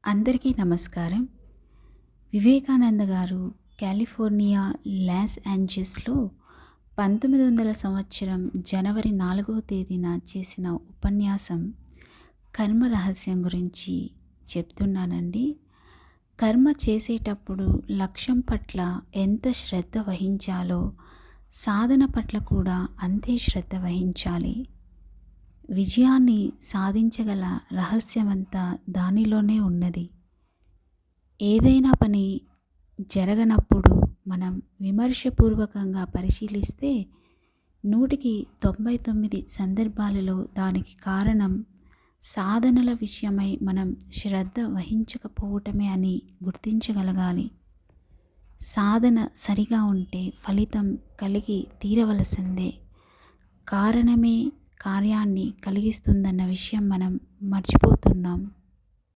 అందరికీ నమస్కారం. వివేకానంద గారు కాలిఫోర్నియా లాస్ ఏంజెల్స్‌లో 1900 సంవత్సరం జనవరి 4వ తేదీన చేసిన ఉపన్యాసం కర్మ రహస్యం గురించి చెప్తున్నానండి. కర్మ చేసేటప్పుడు లక్ష్యం పట్ల ఎంత శ్రద్ధ వహించాలో, సాధన పట్ల కూడా అంతే శ్రద్ధ వహించాలి. విజయాన్ని సాధించగల రహస్యమంతా దానిలోనే ఉన్నది. ఏదైనా పని జరగనప్పుడు మనం విమర్శపూర్వకంగా పరిశీలిస్తే 100కి 99 సందర్భాలలో దానికి కారణం సాధనల విషయమై మనం శ్రద్ధ వహించకపోవటమే అని గుర్తించగలగాలి. సాధన సరిగా ఉంటే ఫలితం కలిగి తీరవలసిందే. కారణమే కార్యాన్ని కలిగిస్తుందన్న విషయం మనం మర్చిపోతున్నాం.